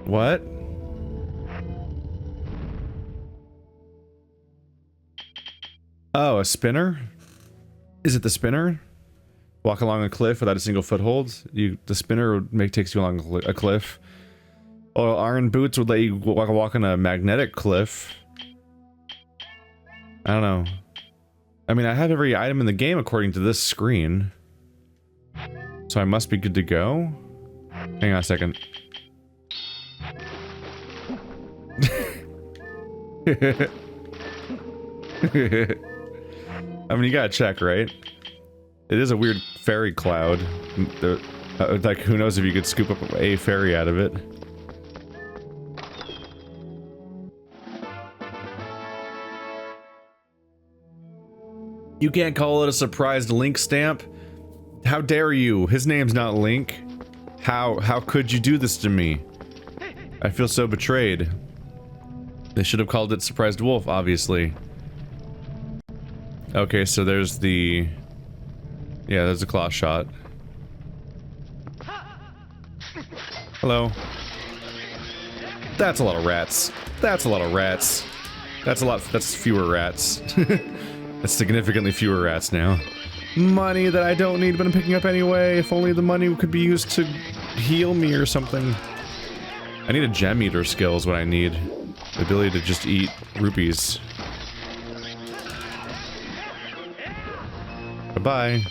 What? Oh, a spinner? Is it the spinner? Walk along a cliff without a single foothold? The spinner takes you along a cliff. Or iron boots would let you walk on a magnetic cliff. I don't know. I mean, I have every item in the game according to this screen. So I must be good to go? Hang on a second. I mean, you gotta check, right? It is a weird fairy cloud. Like, who knows if you could scoop up a fairy out of it. You can't call it a surprised Link stamp? How dare you? His name's not Link. How could you do this to me? I feel so betrayed. They should have called it Surprised Wolf, obviously. Okay, so there's the... Yeah, there's a claw shot. Hello. That's a lot of rats. That's a lot of rats. That's fewer rats. That's significantly fewer rats now. Money that I don't need, but I'm picking up anyway. If only the money could be used to heal me or something. I need a gem eater skill is what I need. The ability to just eat rupees. Bye-bye.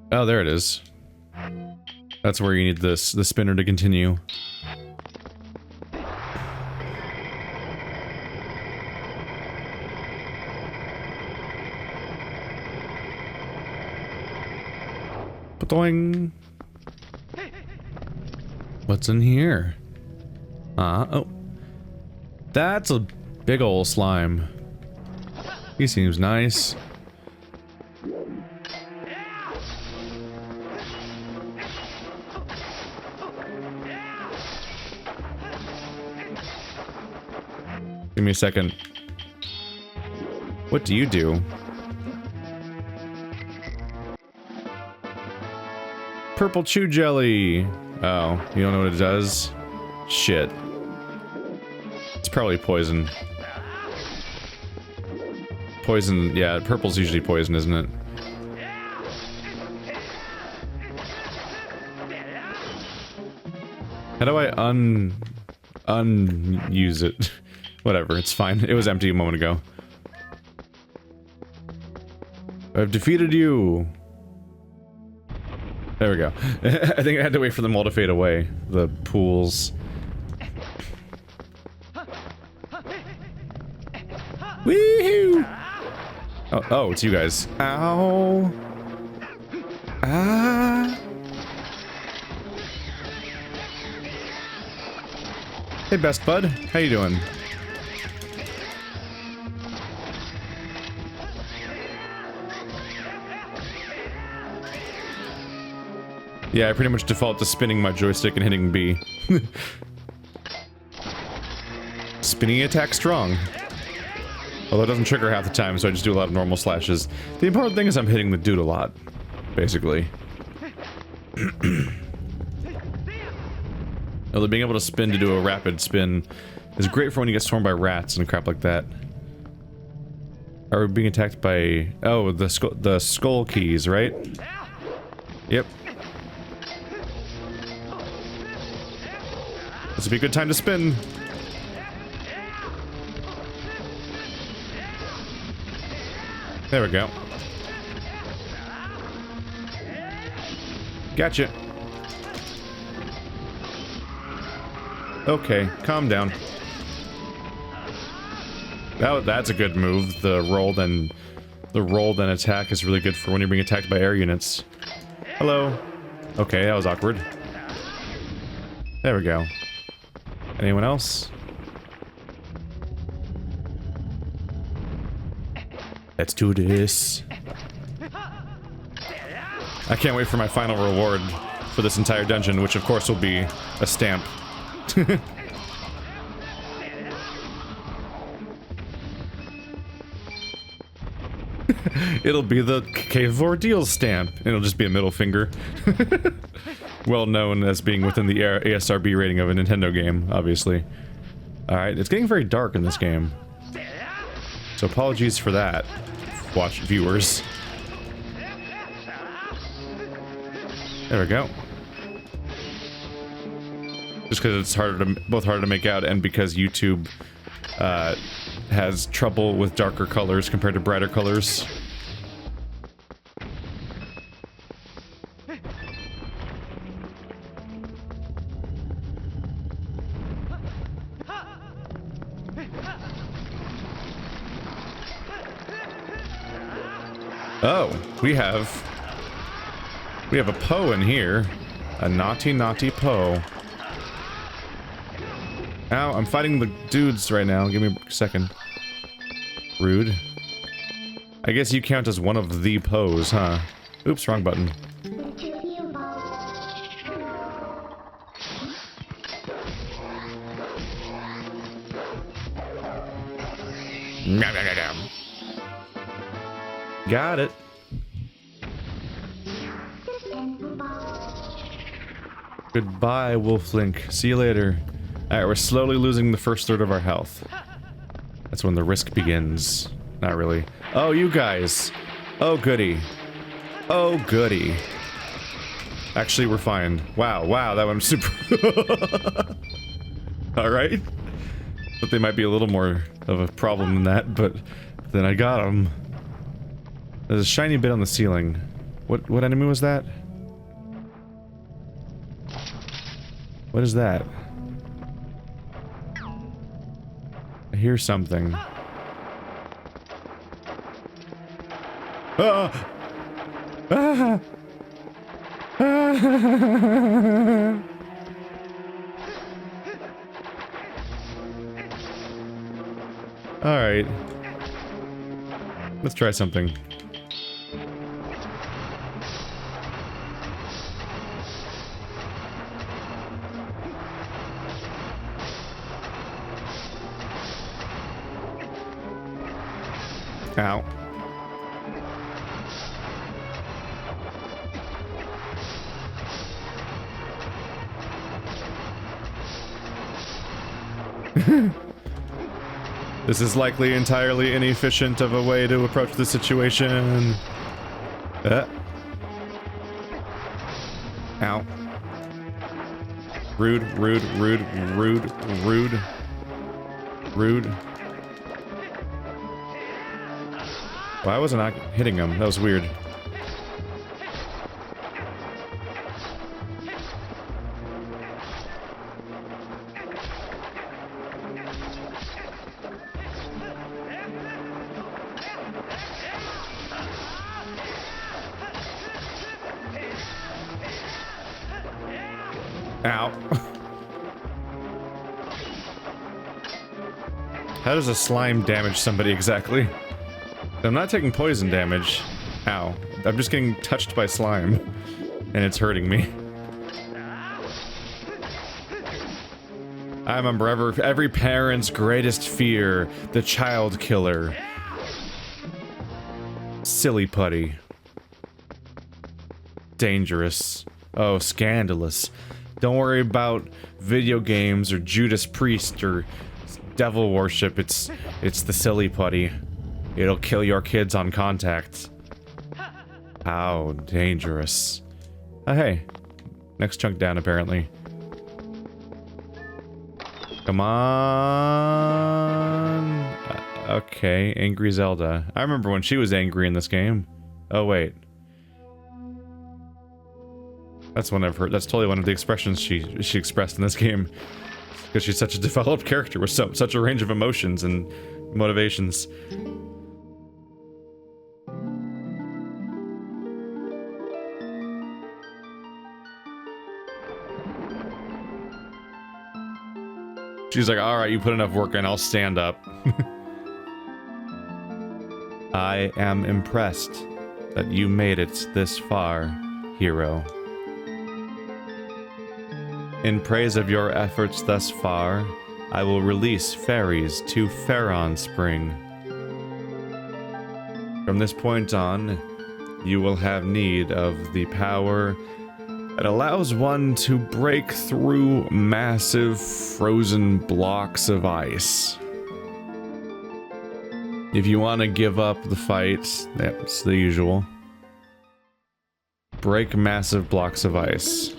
Oh, there it is. That's where you need the spinner to continue. Ba-doing. What's in here? Oh. That's a big ol' slime. He seems nice. Give me a second. What do you do? Purple chew jelly! Oh, you don't know what it does? Shit. It's probably poison. Poison, yeah, purple's usually poison, isn't it? How do I unuse it? Whatever, it's fine. It was empty a moment ago. I've defeated you! There we go. I think I had to wait for them all to fade away. The pools. Woohoo! Oh, it's you guys. Ow! Ah! Hey, best bud. How you doing? Yeah, I pretty much default to spinning my joystick and hitting B. Spinning attack strong. Although it doesn't trigger half the time, so I just do a lot of normal slashes. The important thing is I'm hitting the dude a lot, basically. Although being able to spin to do a rapid spin is great for when you get swarmed by rats and crap like that. Are we being attacked by... Oh, the skull keys, right? Yep. This would be a good time to spin. There we go. Gotcha. Okay, calm down. That's a good move. The roll then attack is really good for when you're being attacked by air units. Hello. Okay, that was awkward. There we go. Anyone else? Let's do this. I can't wait for my final reward for this entire dungeon, which of course will be a stamp. It'll be the Cave of Ordeals stamp, and it'll just be a middle finger. Well known as being within the ASRB rating of a Nintendo game, obviously. Alright, it's getting very dark in this game. So apologies for that, viewers. There we go. Just because it's both harder to make out, and because YouTube has trouble with darker colors compared to brighter colors. Oh, we have a Poe in here. A naughty, naughty Poe. Ow, I'm fighting the dudes right now. Give me a second. Rude. I guess you count as one of the Poes, huh? Oops, wrong button. Got it. Goodbye, Wolflink. See you later. Alright, we're slowly losing the first third of our health. That's when the risk begins. Not really. Oh, you guys. Oh, goody. Oh, goody. Actually, we're fine. Wow, wow, that went super... Alright. But they might be a little more of a problem than that, but then I got them. There's a shiny bit on the ceiling. What enemy was that? What is that? I hear something. Ah! Ah! Ah! Alright. Let's try something. Ow. This is likely entirely inefficient of a way to approach the situation. Ow. Rude, rude, rude, rude, rude. Rude. Why wasn't I hitting him? That was weird. Ow. How does a slime damage somebody exactly? I'm not taking poison damage. Ow. I'm just getting touched by slime. And it's hurting me. I remember every parent's greatest fear. The child killer. Silly putty. Dangerous. Oh, scandalous. Don't worry about video games or Judas Priest or devil worship. It's the silly putty. It'll kill your kids on contact. How dangerous. Oh, hey. Next chunk down, apparently. Come on. Okay, Angry Zelda. I remember when she was angry in this game. Oh, wait. That's one I've heard. That's totally one of the expressions she expressed in this game. Because she's such a developed character with such a range of emotions and motivations. She's like, alright, you put enough work in, I'll stand up. I am impressed that you made it this far, hero. In praise of your efforts thus far, I will release fairies to Faron Spring. From this point on, you will have need of the power that allows one to break through massive frozen blocks of ice. If you want to give up the fight, that's the usual. Break massive blocks of ice.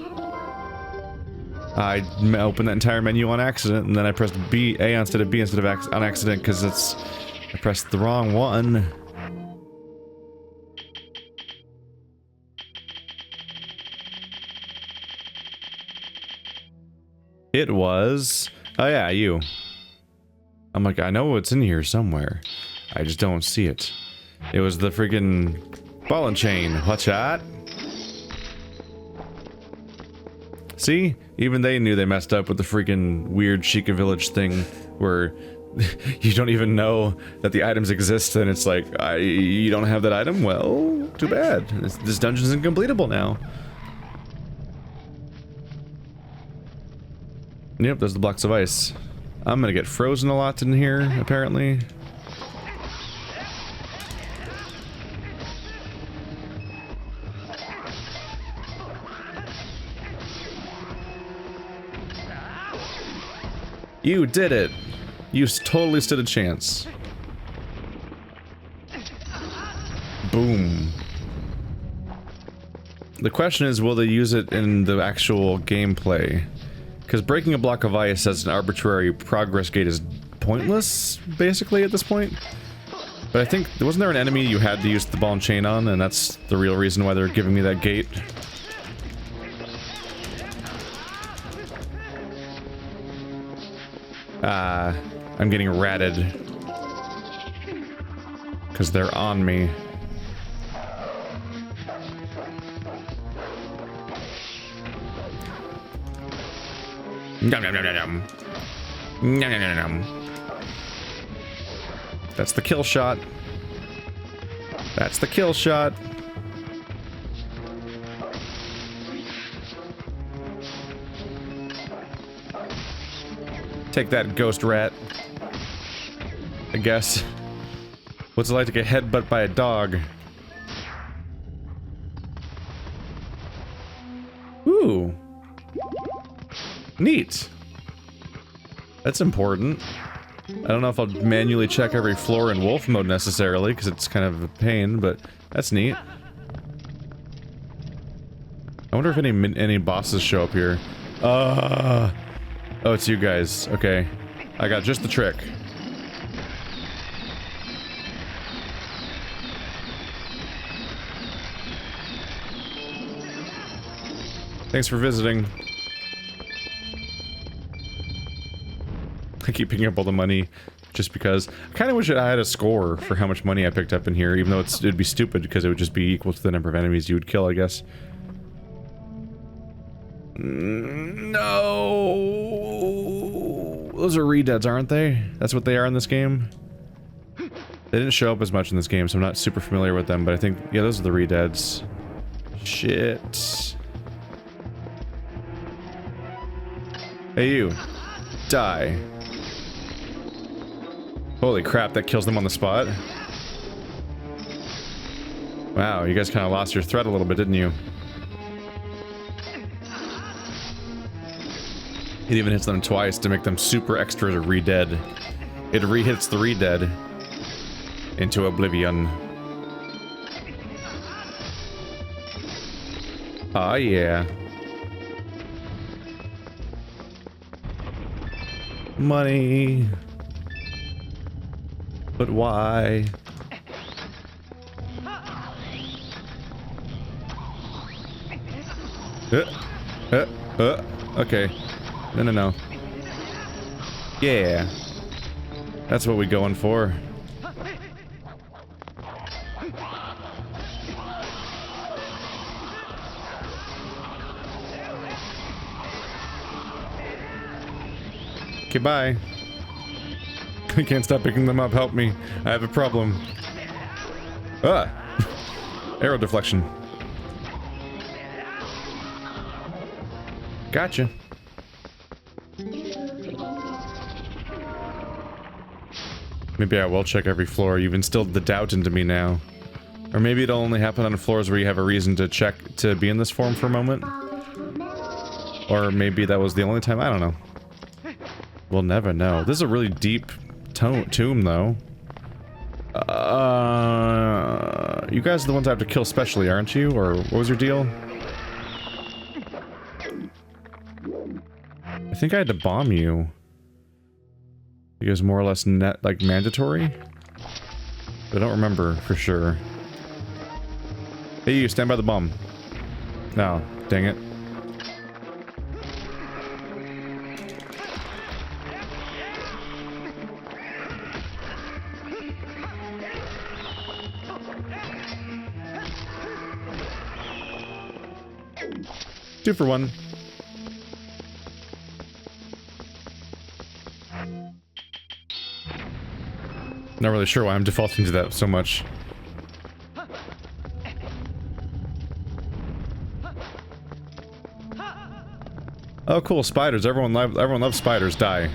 I opened that entire menu on accident, and then I pressed A instead of B instead of on accident because I pressed the wrong one. It was... Oh yeah, you. I'm like, I know what's in here somewhere. I just don't see it. It was the freaking ball and chain. Watch out. See? Even they knew they messed up with the freaking weird Sheikah Village thing where you don't even know that the items exist and it's like, you don't have that item? Well, too bad. This dungeon's incompletable now. Yep, there's the blocks of ice. I'm gonna get frozen a lot in here, apparently. You did it! You totally stood a chance. Boom. The question is, will they use it in the actual gameplay? Because breaking a block of ice as an arbitrary progress gate is pointless, basically, at this point. But I think, wasn't there an enemy you had to use the ball and chain on, and that's the real reason why they're giving me that gate? I'm getting ratted. Because they're on me. Nom, nom, nom, nom, nom. Nom, nom, nom, nom. That's the kill shot. That's the kill shot. Take that, ghost rat. I guess. What's it like to get headbutt by a dog? Ooh. Neat. That's important. I don't know if I'll manually check every floor in wolf mode necessarily, because it's kind of a pain, but that's neat. I wonder if any bosses show up here. Oh, it's you guys. Okay. I got just the trick. Thanks for visiting. I keep picking up all the money just because. I kind of wish I had a score for how much money I picked up in here, even though it'd be stupid because it would just be equal to the number of enemies you would kill, I guess. No! Those are redeads, aren't they? That's what they are in this game? They didn't show up as much in this game, so I'm not super familiar with them, but I think, yeah, those are the redeads. Shit. Hey, you. Die. Holy crap, that kills them on the spot. Wow, you guys kind of lost your thread a little bit, didn't you? It even hits them twice to make them super extra to re-dead. It re-hits the re-dead into oblivion. Aw, yeah. Money. But why? Okay. No. Yeah. That's what we going for. Okay, bye. I can't stop picking them up. Help me. I have a problem. Ah! Arrow deflection. Gotcha. Maybe I will check every floor. You've instilled the doubt into me now. Or maybe it'll only happen on floors where you have a reason to check to be in this form for a moment. Or maybe that was the only time. I don't know. We'll never know. This is a really deep tomb, though. You guys are the ones I have to kill specially, aren't you? Or what was your deal? I think I had to bomb you. You guys more or less like mandatory? I don't remember for sure. Hey, you stand by the bomb. No, dang it. Two for one. Not really sure why I'm defaulting to that so much. Oh, cool, spiders. Everyone loves spiders. Die.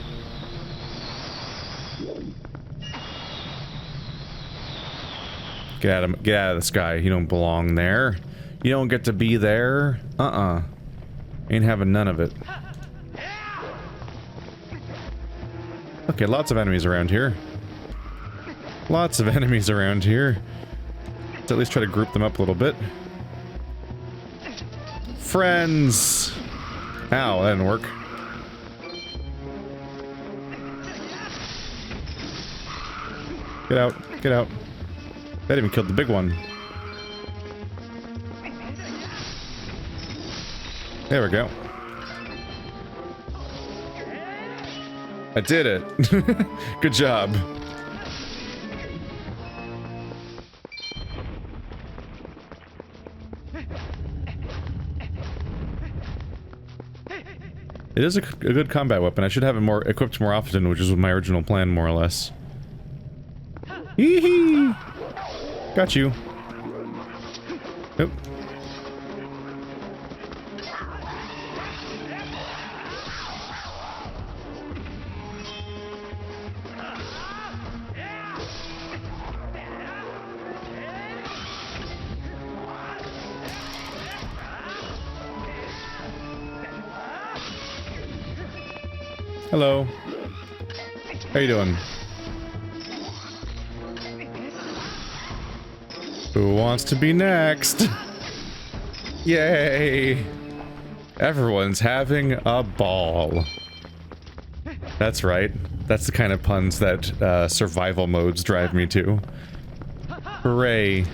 Get out of the sky. You don't belong there. You don't get to be there. Ain't having none of it. Okay, lots of enemies around here. Lots of enemies around here. Let's at least try to group them up a little bit. Friends! Ow, that didn't work. Get out, get out. That even killed the big one. There we go. I did it. Good job. It is a good combat weapon. I should have it equipped more often, which is my original plan, more or less. Hee-hee! Got you. Nope. Hello. How you doing? Who wants to be next? Yay! Everyone's having a ball. That's right. That's the kind of puns that survival modes drive me to. Hooray.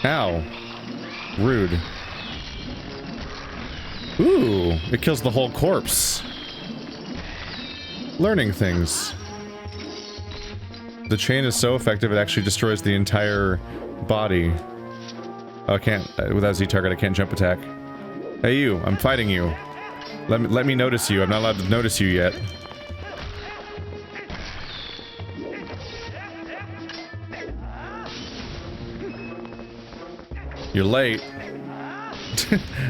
Ow. Rude. Ooh, it kills the whole corpse. Learning things. The chain is so effective it actually destroys the entire body. Oh, I can't. Without Z-target, I can't jump attack. Hey you, I'm fighting you. Let me notice you. I'm not allowed to notice you yet. You're late.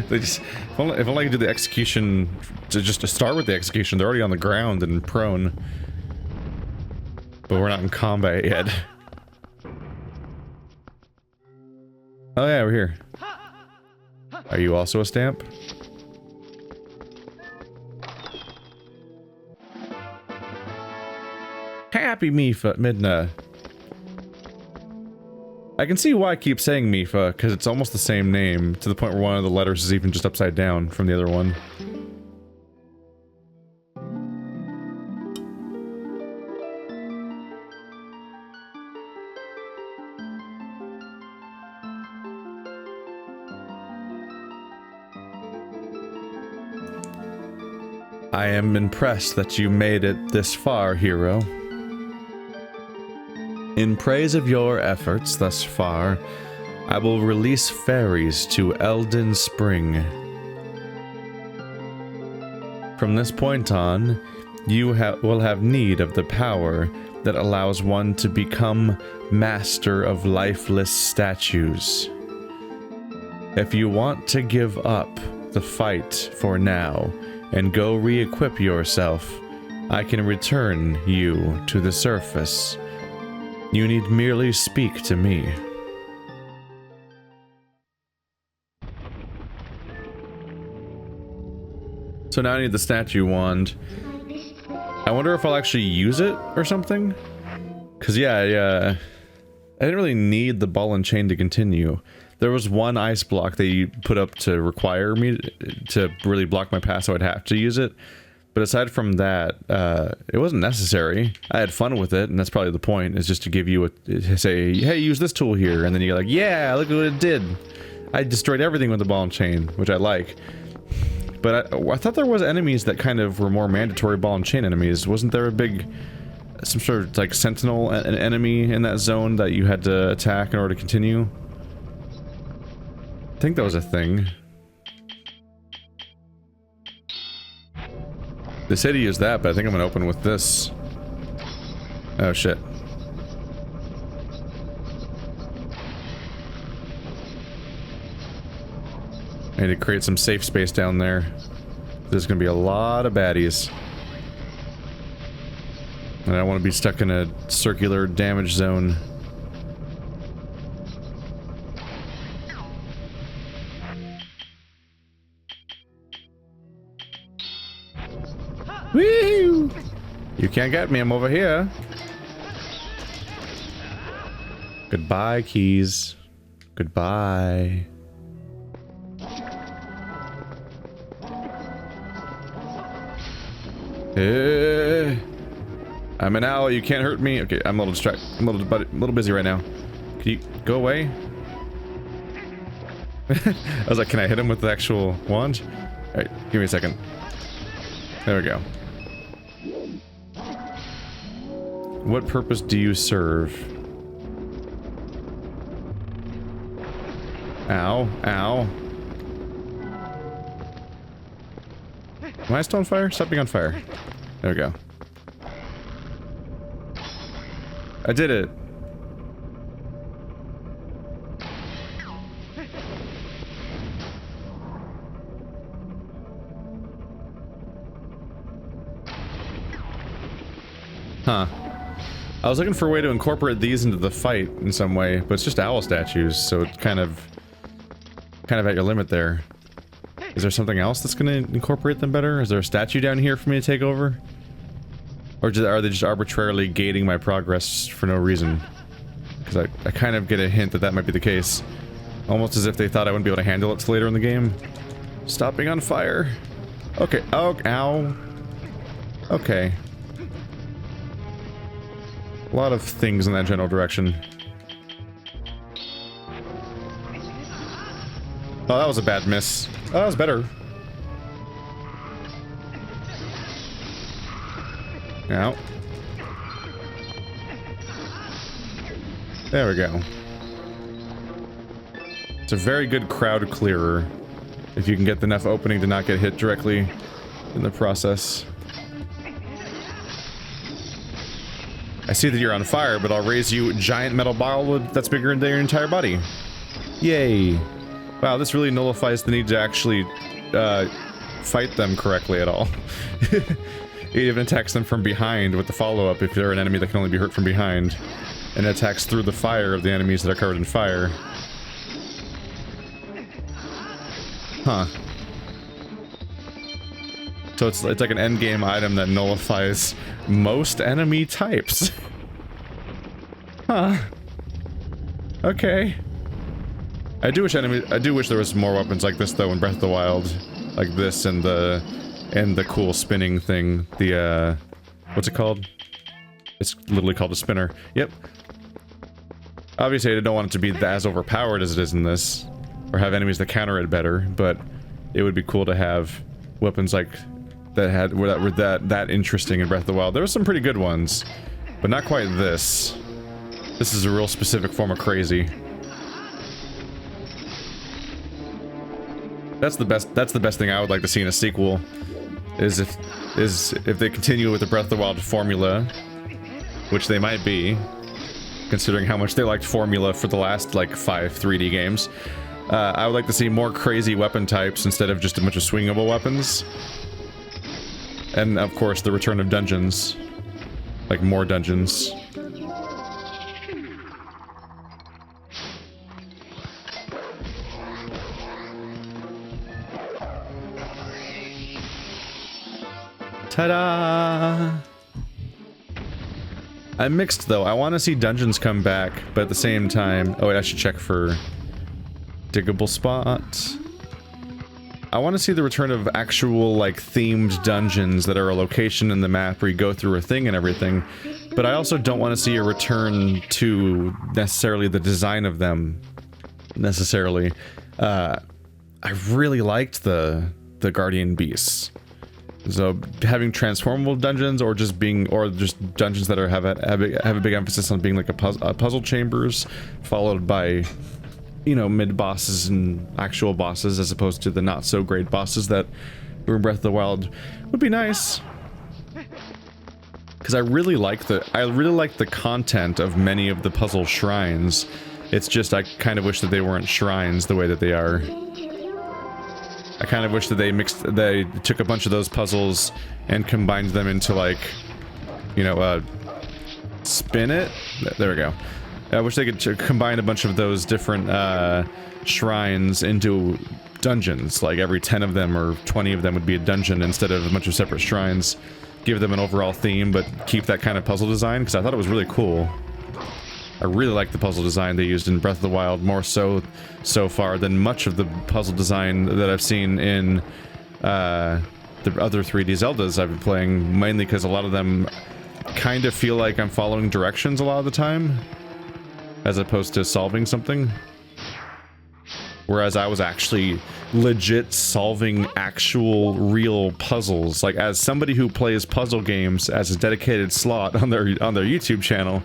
They just, if only I could do the execution, to start with the execution. They're already on the ground and prone. But we're not in combat yet. Oh yeah, we're here. Are you also a stamp? Happy Mifa, Midna. I can see why I keep saying Mifa, because it's almost the same name, to the point where one of the letters is even just upside down from the other one. I am impressed that you made it this far, hero. In praise of your efforts thus far, I will release fairies to Elden Spring. From this point on, you will have need of the power that allows one to become master of lifeless statues. If you want to give up the fight for now, and go re-equip yourself. I can return you to the surface. You need merely speak to me. So now I need the statue wand. I wonder if I'll actually use it or something? Cause yeah, I didn't really need the ball and chain to continue. There was one ice block that you put up to require me to really block my path, so I'd have to use it. But aside from that, it wasn't necessary. I had fun with it, and that's probably the point, is just to give you say, hey, use this tool here, and then you're like, yeah, look at what it did. I destroyed everything with the ball and chain, which I like. But I thought there was enemies that kind of were more mandatory ball and chain enemies. Wasn't there a big, some sort of like sentinel an enemy in that zone that you had to attack in order to continue? I think that was a thing. They say to use that, but I think I'm gonna open with this. Oh shit. I need to create some safe space down there. There's gonna be a lot of baddies. And I don't want to be stuck in a circular damage zone. Woo! You can't get me, I'm over here. Goodbye, keys. Goodbye. I'm an owl, you can't hurt me. Okay, I'm a little distracted. I'm a little busy right now. Can you go away? I was like, can I hit him with the actual wand? Alright, give me a second. There we go. What purpose do you serve? Ow, ow. Am I still on fire? Stop being on fire. There we go. I did it. Huh. I was looking for a way to incorporate these into the fight in some way, but it's just owl statues, so it's kind of at your limit there. Is there something else that's going to incorporate them better? Is there a statue down here for me to take over? Or are they just arbitrarily gating my progress for no reason? Because I kind of get a hint that that might be the case. Almost as if they thought I wouldn't be able to handle it till later in the game. Stop being on fire. Okay. Oh, ow. Okay. A lot of things in that general direction. Oh, that was a bad miss. Oh, that was better. Ow. There we go. It's a very good crowd clearer. If you can get enough opening to not get hit directly in the process. I see that you're on fire, but I'll raise you giant metal ball that's bigger than your entire body. Yay. Wow, this really nullifies the need to actually fight them correctly at all. It even attacks them from behind with the follow-up if they're an enemy that can only be hurt from behind. And it attacks through the fire of the enemies that are covered in fire. Huh. So it's like an endgame item that nullifies most enemy types. Huh. Okay. I do wish there was more weapons like this though in Breath of the Wild. Like this and the cool spinning thing. The what's it called? It's literally called a spinner. Yep. Obviously I don't want it to be as overpowered as it is in this. Or have enemies that counter it better, but it would be cool to have weapons like that were that interesting in Breath of the Wild. There were some pretty good ones, but not quite this. This is a real specific form of crazy. That's the best thing I would like to see in a sequel, is if they continue with the Breath of the Wild formula, which they might be, considering how much they liked formula for the last like 5 3D games. I would like to see more crazy weapon types instead of just a bunch of swingable weapons. And of course, the return of dungeons. Like, more dungeons. Ta-da! I'm mixed, though. I want to see dungeons come back, but at the same time... Oh, wait, I should check for... diggable spots. I want to see the return of actual, like, themed dungeons that are a location in the map where you go through a thing and everything, but I also don't want to see a return to necessarily the design of them, necessarily. I really liked the Guardian Beasts. So having transformable dungeons, or just dungeons that have a big emphasis on being like a puzzle chambers, followed by, you know, mid bosses and actual bosses, as opposed to the not so great bosses that were in Breath of the Wild, would be nice. Because I really like the content of many of the puzzle shrines. It's just I kind of wish that they weren't shrines the way that they are. I kind of wish that they took a bunch of those puzzles and combined them into, like, you know, spin it? There we go. I wish they could combine a bunch of those different shrines into dungeons. Like, every 10 of them or 20 of them would be a dungeon instead of a bunch of separate shrines. Give them an overall theme, but keep that kind of puzzle design, because I thought it was really cool. I really like the puzzle design they used in Breath of the Wild, more so far than much of the puzzle design that I've seen in the other 3D Zeldas I've been playing, mainly because a lot of them kind of feel like I'm following directions a lot of the time, as opposed to solving something. Whereas I was actually legit solving actual real puzzles. Like, as somebody who plays puzzle games as a dedicated slot on their YouTube channel,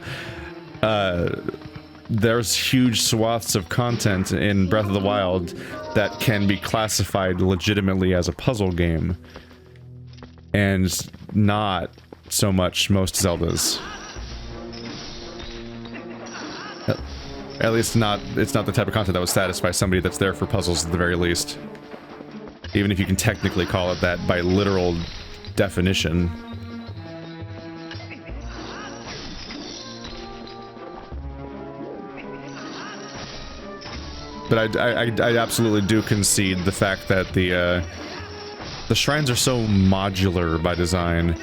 there's huge swaths of content in Breath of the Wild that can be classified legitimately as a puzzle game, and not so much most Zeldas. At least it's not the type of content that would satisfy somebody that's there for puzzles at the very least. Even if you can technically call it that by literal definition. But I absolutely do concede the fact that the shrines are so modular by design.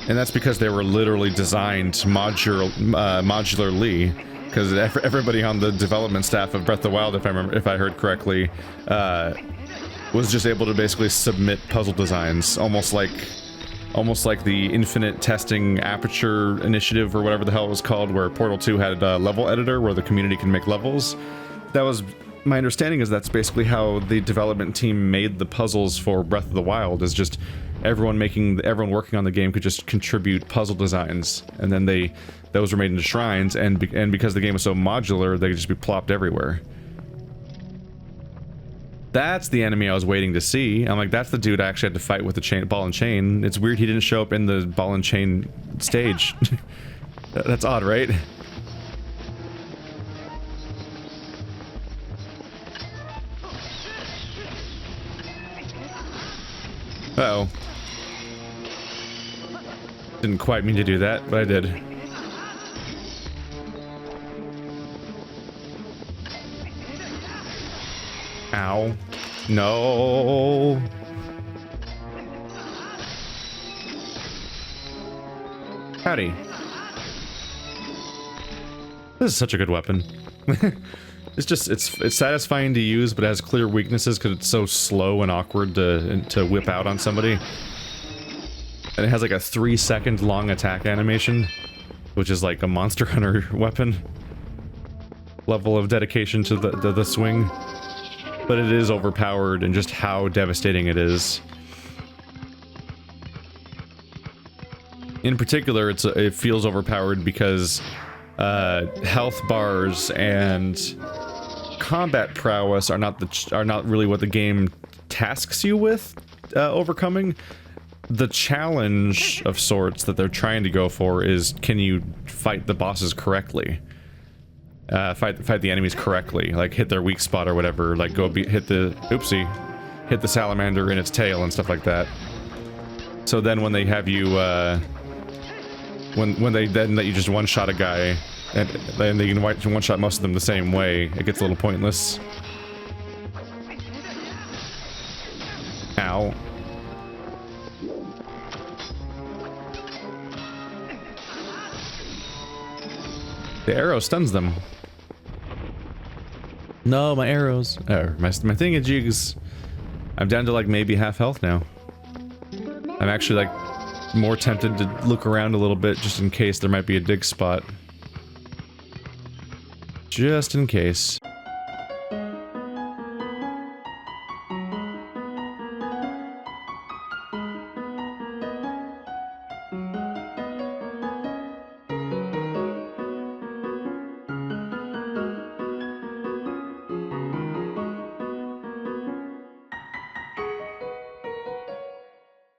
And that's because they were literally designed modularly. Because everybody on the development staff of Breath of the Wild, if I heard correctly, was just able to basically submit puzzle designs, almost like the Infinite Testing Aperture Initiative, or whatever the hell it was called, where Portal 2 had a level editor where the community can make levels. That was my understanding. Is that's basically how the development team made the puzzles for Breath of the Wild. Is just everyone working on the game could just contribute puzzle designs, and then those were made into shrines, and because the game was so modular, they could just be plopped everywhere. That's the enemy I was waiting to see. I'm like, that's the dude I actually had to fight with the ball and chain. It's weird he didn't show up in the ball and chain stage. That's odd, right? Uh-oh. Didn't quite mean to do that, but I did. Ow. No. Howdy. This is such a good weapon. It's satisfying to use, but it has clear weaknesses because it's so slow and awkward to whip out on somebody. And it has like a 3-second long attack animation, which is like a Monster Hunter weapon level of dedication to the swing. But it is overpowered, and just how devastating it is. In particular, it feels overpowered because health bars and combat prowess are not really what the game tasks you with overcoming. The challenge of sorts that they're trying to go for is, can you fight the bosses correctly? Fight the enemies correctly, like hit their weak spot or whatever, like hit the salamander in its tail and stuff like that. So then when they have you, when they then let you just one-shot a guy, and then they can one-shot most of them the same way, it gets a little pointless. Ow. The arrow stuns them. No, my arrows. My thingajigs. I'm down to like maybe half health now. I'm actually like more tempted to look around a little bit just in case there might be a dig spot. Just in case.